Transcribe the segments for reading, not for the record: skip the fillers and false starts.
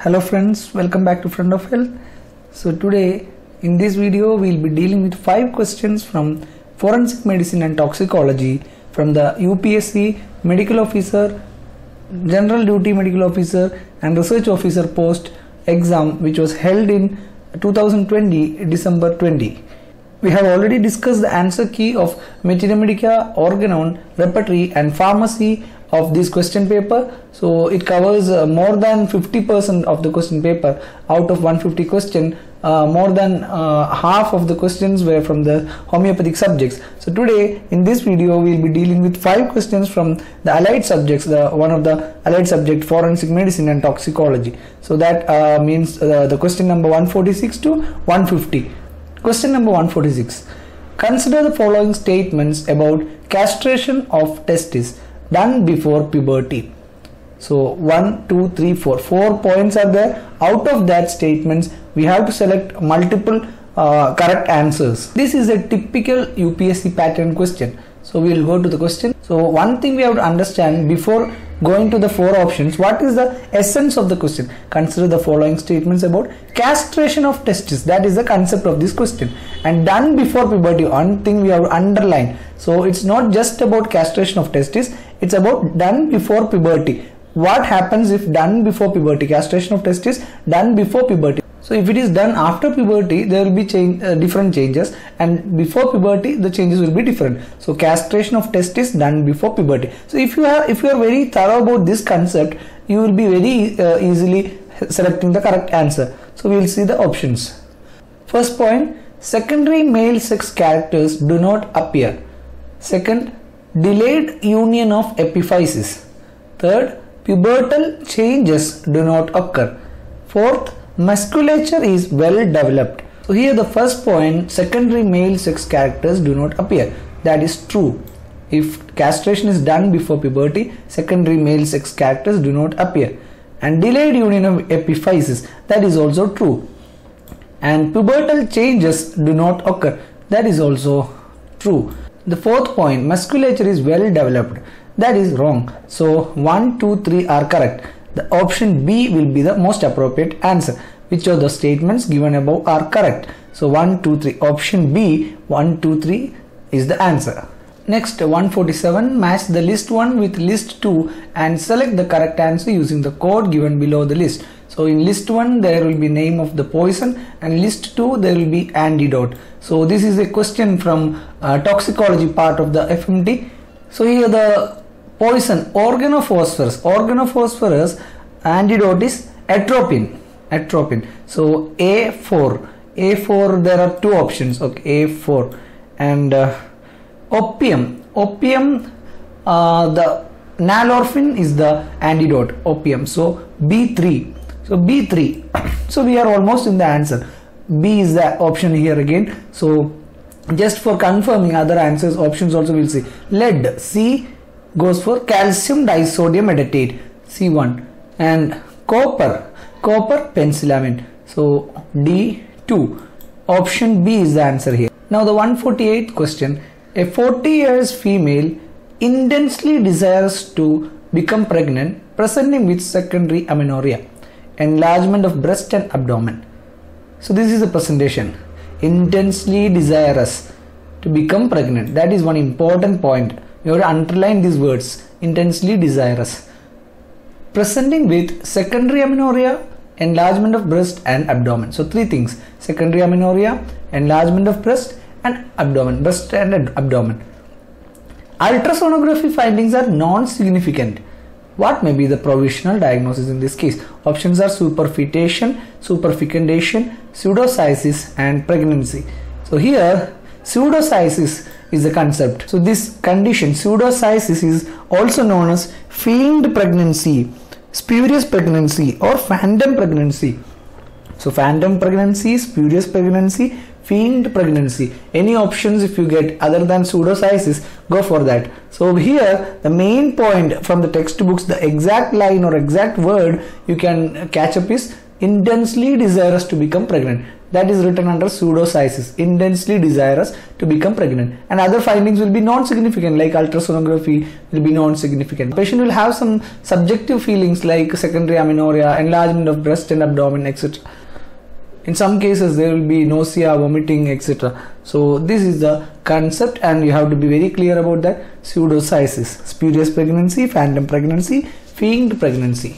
Hello friends, welcome back to Friend of Health. So today in this video we will be dealing with 5 questions from Forensic Medicine and Toxicology from the UPSC Medical Officer, General Duty Medical Officer and Research Officer Post exam, which was held in 2020 December 20. We have already discussed the answer key of Materia Medica, Organon, Repertory and Pharmacy of this question paper. So it covers more than 50% of the question paper. Out of 150 question, more than half of the questions were from the homeopathic subjects. So today in this video we will be dealing with 5 questions from the allied subjects, one of the allied subject, Forensic Medicine and Toxicology. So that means the question number 146 to 150. Question number 146. Consider the following statements about castration of testes done before puberty. So 1, 2, 3, 4. 4 points are there. Out of that statements, we have to select multiple correct answers. This is a typical UPSC pattern question. So we will go to the question. So one thing we have to understand before going to the 4 options, what is the essence of the question? Consider the following statements about castration of testes. That is the concept of this question. And done before puberty, one thing we have to underline. So it's not just about castration of testes, it's about done before puberty. What happens if done before puberty? Castration of testes done before puberty. So if it is done after puberty, there will be different changes, and before puberty the changes will be different. So castration of testes done before puberty. So if you are very thorough about this concept, you will be very easily selecting the correct answer. So we will see the options. First point, secondary male sex characters do not appear. Second, delayed union of epiphysis. Third, pubertal changes do not occur. Fourth, musculature is well developed. So here the first point, secondary male sex characters do not appear. That is true. If castration is done before puberty, secondary male sex characters do not appear. And delayed union of epiphysis, that is also true. And pubertal changes do not occur. That is also true. The fourth point, musculature is well developed. That is wrong. So 1, 2, 3 are correct. The option B will be the most appropriate answer. Which of the statements given above are correct? So 1, 2, 3. Option B, 1, 2, 3 is the answer. Next, 147. Match the list 1 with list 2 and select the correct answer using the code given below the list. So in list 1 there will be name of the poison, and list 2 there will be antidote. So this is a question from toxicology part of the Fm&T. So here the poison organophosphorus. Organophosphorus antidote is atropine. So A4. There are 2 options. Okay, A4 and opium. The nalorphine is the antidote. Opium. So B3. So we are almost in the answer. B is the option here again. So just for confirming other answers, options also we'll see. Lead. C goes for calcium disodium edetate, C1, and copper penicillamine. So D2. Option B is the answer here. Now the 148th question. A 40 years female intensely desires to become pregnant, presenting with secondary amenorrhea, enlargement of breast and abdomen. So this is the presentation. Intensely desirous to become pregnant. That is one important point. You have to underline these words. Intensely desirous. Presenting with secondary amenorrhea, enlargement of breast and abdomen. So 3 things. Secondary amenorrhea, enlargement of breast and abdomen. Breast and abdomen. Ultrasonography findings are non-significant. What may be the provisional diagnosis in this case? Options are superfetation, superfecundation, pseudocyesis and pregnancy. So here pseudocyesis is the concept. So this condition, pseudocyesis, is also known as feigned pregnancy, spurious pregnancy or phantom pregnancy. So phantom pregnancy, spurious pregnancy, feigned pregnancy. Any options if you get other than pseudocyesis, go for that. So here the main point from the textbooks, the exact line or exact word you can catch up is intensely desirous to become pregnant. That is written under pseudocyesis, intensely desirous to become pregnant. And other findings will be non-significant, like ultrasonography will be non-significant. The patient will have some subjective feelings like secondary amenorrhea, enlargement of breast and abdomen, etc. In some cases there will be nausea, vomiting, etc. So this is the concept, and you have to be very clear about that. Pseudocyesis, spurious pregnancy, phantom pregnancy, feigned pregnancy.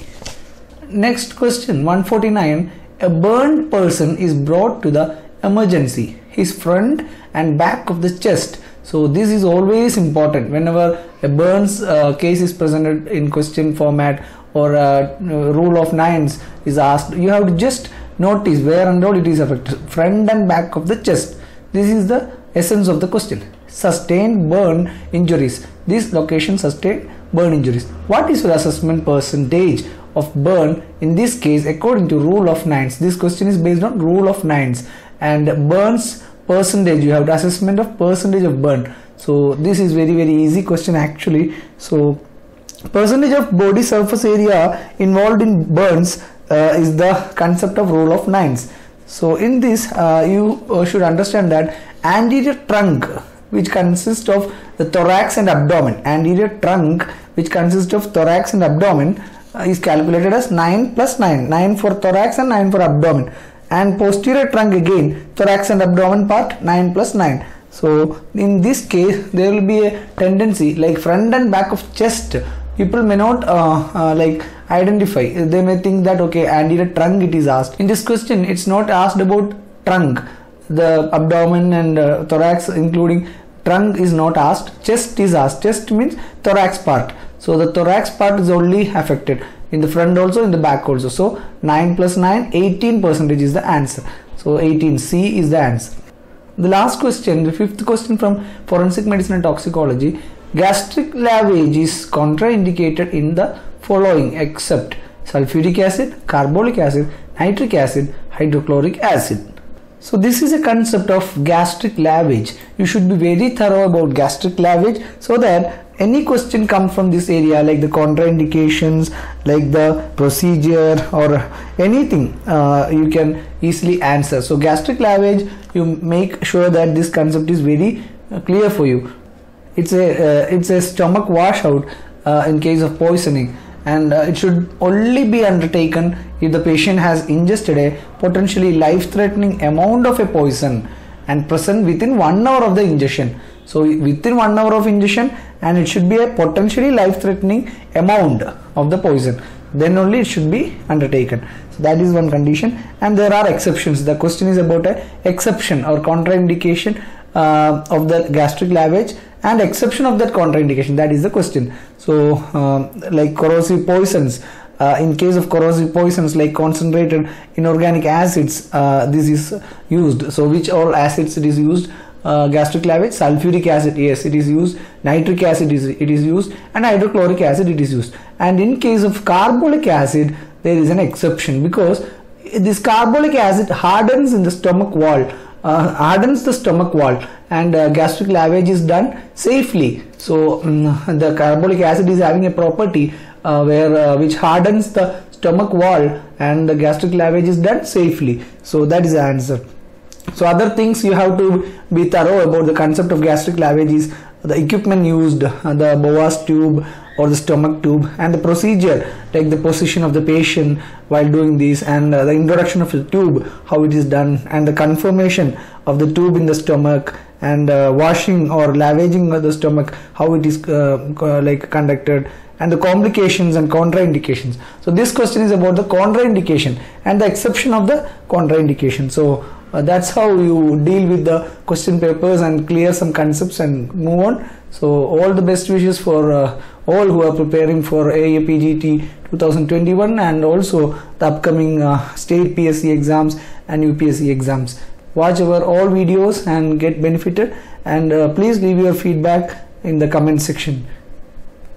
Next question, 149. A burned person is brought to the emergency, his front and back of the chest. So this is always important whenever a burns case is presented in question format, or rule of nines is asked. You have to just notice where and all it is affected, front and back of the chest. This is the essence of the question. Sustained burn injuries, this location sustained burn injuries. What is your assessment percentage of burn in this case according to rule of nines? This question is based on rule of nines, and burns percentage, you have the assessment of percentage of burn. So this is very easy question actually. So percentage of body surface area involved in burns is the concept of rule of nines. So in this you should understand that anterior trunk, which consists of the thorax and abdomen, anterior trunk which consists of thorax and abdomen is calculated as 9 plus 9, 9 for thorax and 9 for abdomen, and posterior trunk again, thorax and abdomen part, 9 plus 9. So in this case there will be a tendency like front and back of chest, people may not like identify. They may think that okay, anterior trunk it is asked. In this question it's not asked about trunk, the abdomen and thorax including trunk is not asked, chest is asked. Chest means thorax part. So the thorax part is only affected, in the front also, in the back also. So 9 plus 9, 18% is the answer. So 18C is the answer. The last question, the fifth question from Forensic Medicine and Toxicology. Gastric lavage is contraindicated in the following except sulfuric acid, carbolic acid, nitric acid, hydrochloric acid. So this is a concept of gastric lavage. You should be very thorough about gastric lavage so that any question comes from this area, like the contraindications, like the procedure or anything, you can easily answer. So gastric lavage, you make sure that this concept is very clear for you. It's a stomach washout in case of poisoning, and it should only be undertaken if the patient has ingested a potentially life-threatening amount of a poison and present within 1 hour of the ingestion. So within 1 hour of ingestion, and it should be a potentially life-threatening amount of the poison, then only it should be undertaken. So that is one condition, and there are exceptions. The question is about a exception or contraindication of the gastric lavage and exception of that contraindication. That is the question. So like corrosive poisons, in case of corrosive poisons like concentrated inorganic acids, this is used. So which all acids it is used? Gastric lavage, sulfuric acid, yes, it is used, nitric acid it is used, and hydrochloric acid it is used. And in case of carbolic acid, there is an exception, because this carbolic acid hardens in the stomach wall, and gastric lavage is done safely. So the carbolic acid is having a property which hardens the stomach wall, and the gastric lavage is done safely. So that is the answer. So other things you have to be thorough about the concept of gastric lavage is the equipment used, the Bowers tube or the stomach tube, and the procedure, like the position of the patient while doing this, and the introduction of the tube, how it is done, and the conformation of the tube in the stomach, and washing or lavaging of the stomach, how it is like conducted, and the complications and contraindications. So this question is about the contraindication and the exception of the contraindication. So that's how you deal with the question papers and clear some concepts and move on. So all the best wishes for all who are preparing for AIAPGET 2021 and also the upcoming state PSC exams and UPSC exams. Watch our all videos and get benefited, and please leave your feedback in the comment section.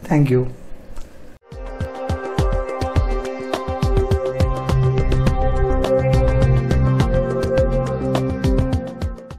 Thank you.